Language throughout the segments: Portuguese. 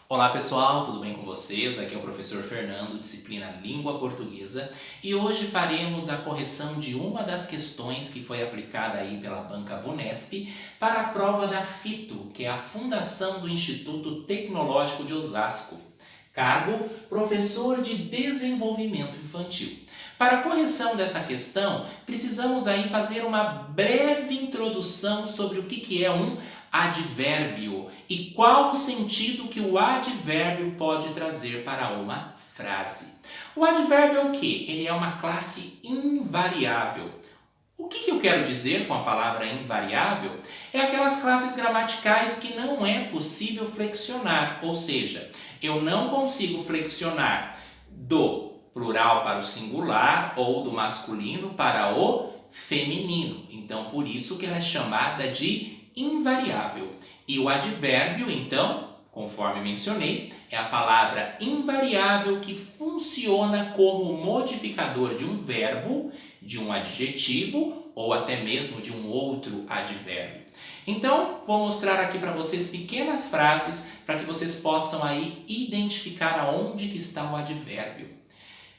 Olá pessoal, tudo bem com vocês? Aqui é o professor Fernando, disciplina Língua Portuguesa, e hoje faremos a correção de uma das questões que foi aplicada aí pela banca Vunesp para a prova da FITO, que é a Fundação do Instituto Tecnológico de Osasco. Cargo: Professor de Desenvolvimento Infantil. Para a correção dessa questão, precisamos aí fazer uma breve introdução sobre o que é um advérbio e qual o sentido que o advérbio pode trazer para uma frase. O advérbio é o quê? Ele é uma classe invariável. O que eu quero dizer com a palavra invariável? É aquelas classes gramaticais que não é possível flexionar, ou seja, eu não consigo flexionar do plural para o singular ou do masculino para o feminino. Então, por isso que ela é chamada de invariável. E o advérbio, então, conforme mencionei, é a palavra invariável que funciona como modificador de um verbo, de um adjetivo ou até mesmo de um outro advérbio. Então, vou mostrar aqui para vocês pequenas frases para que vocês possam aí identificar aonde que está o advérbio.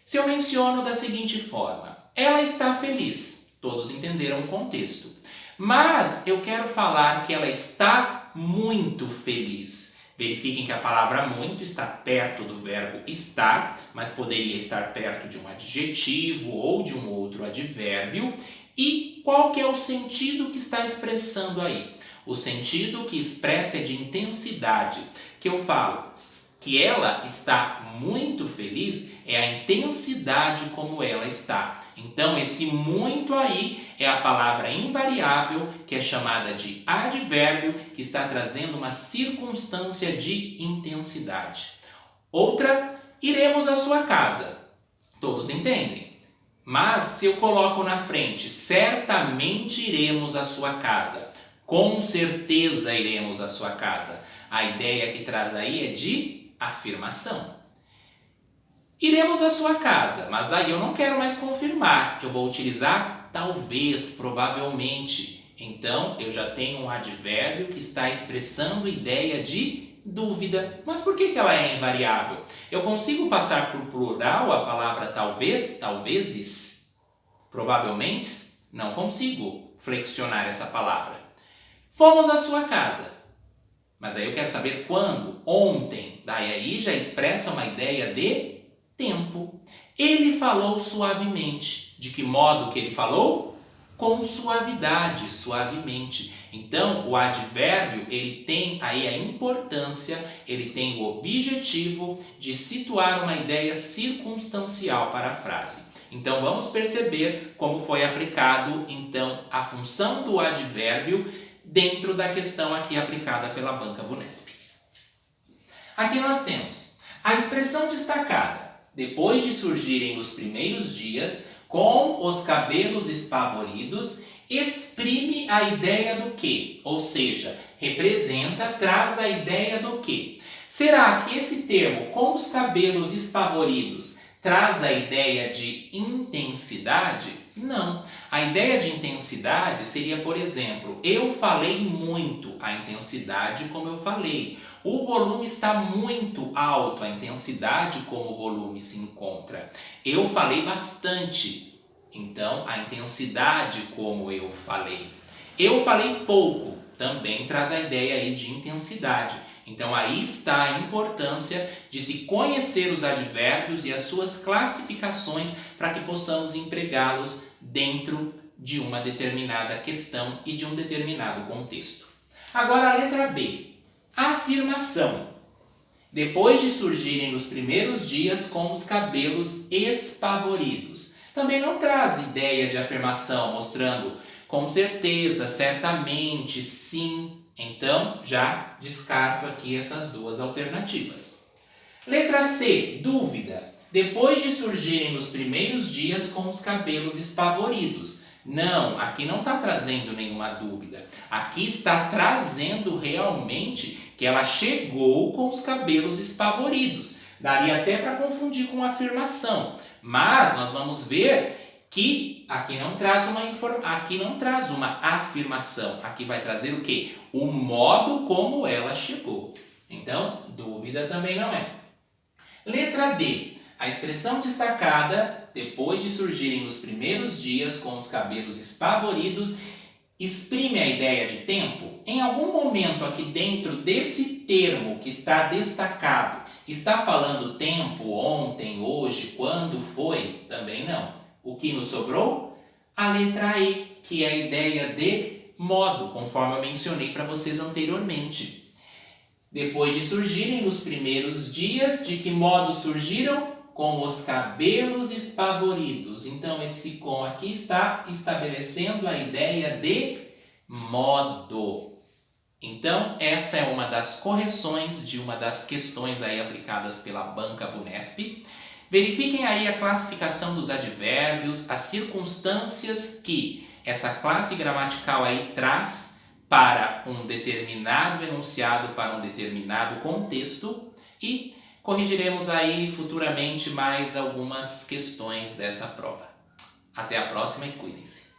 Se eu menciono da seguinte forma: ela está feliz. Todos entenderam o contexto. Mas eu quero falar que ela está muito feliz. Verifiquem que a palavra muito está perto do verbo estar, mas poderia estar perto de um adjetivo ou de um outro advérbio. E qual que é o sentido que está expressando aí? O sentido que expressa é de intensidade. Que eu falo que ela está muito feliz é a intensidade como ela está. Então, esse muito aí é a palavra invariável, que é chamada de advérbio, que está trazendo uma circunstância de intensidade. Outra: iremos à sua casa. Todos entendem. Mas se eu coloco na frente, certamente iremos à sua casa. Com certeza iremos à sua casa. A ideia que traz aí é de afirmação. Iremos à sua casa, mas daí eu não quero mais confirmar. Eu vou utilizar talvez, provavelmente. Então, eu já tenho um advérbio que está expressando ideia de dúvida. Mas por que ela é invariável? Eu consigo passar por plural a palavra talvez, talvezes? Provavelmente? Não consigo flexionar essa palavra. Fomos à sua casa. Mas aí eu quero saber quando, ontem. Daí aí já expressa uma ideia de tempo. Ele falou suavemente. De que modo que ele falou? Com suavidade, suavemente. Então, o advérbio, ele tem aí a importância, ele tem o objetivo de situar uma ideia circunstancial para a frase. Então, vamos perceber como foi aplicado, então, a função do advérbio dentro da questão aqui aplicada pela banca Vunesp. Aqui nós temos a expressão destacada. Depois de surgirem nos primeiros dias, com os cabelos espavoridos, exprime a ideia do quê? Ou seja, representa, traz a ideia do quê? Será que esse termo, com os cabelos espavoridos, traz a ideia de intensidade? Não. A ideia de intensidade seria, por exemplo, eu falei muito, a intensidade como eu falei. O volume está muito alto, a intensidade como o volume se encontra. Eu falei bastante, então a intensidade como eu falei. Eu falei pouco, também traz a ideia aí de intensidade. Então aí está a importância de se conhecer os advérbios e as suas classificações para que possamos empregá-los dentro de uma determinada questão e de um determinado contexto. Agora a letra B. Afirmação. Depois de surgirem nos primeiros dias com os cabelos espavoridos. Também não traz ideia de afirmação, mostrando com certeza, certamente, sim. Então, já descarto aqui essas duas alternativas. Letra C, dúvida. Depois de surgirem nos primeiros dias com os cabelos espavoridos. Não, aqui não está trazendo nenhuma dúvida. Aqui está trazendo realmente que ela chegou com os cabelos espavoridos. Daria até para confundir com afirmação. Mas nós vamos ver que aqui não traz uma afirmação. Aqui vai trazer o quê? O modo como ela chegou. Então, dúvida também não é. Letra D. A expressão destacada, depois de surgirem nos primeiros dias com os cabelos espavoridos, exprime a ideia de tempo? Em algum momento aqui dentro desse termo que está destacado, está falando tempo, ontem, hoje, quando foi? Também não. O que nos sobrou? A letra E, que é a ideia de modo, conforme eu mencionei para vocês anteriormente. Depois de surgirem nos primeiros dias, de que modo surgiram? Com os cabelos espavoridos. Então, esse com aqui está estabelecendo a ideia de modo. Então, essa é uma das correções de uma das questões aí aplicadas pela banca VUNESP. Verifiquem aí a classificação dos advérbios, as circunstâncias que essa classe gramatical aí traz para um determinado enunciado, para um determinado contexto, e corrigiremos aí futuramente mais algumas questões dessa prova. Até a próxima e cuidem-se!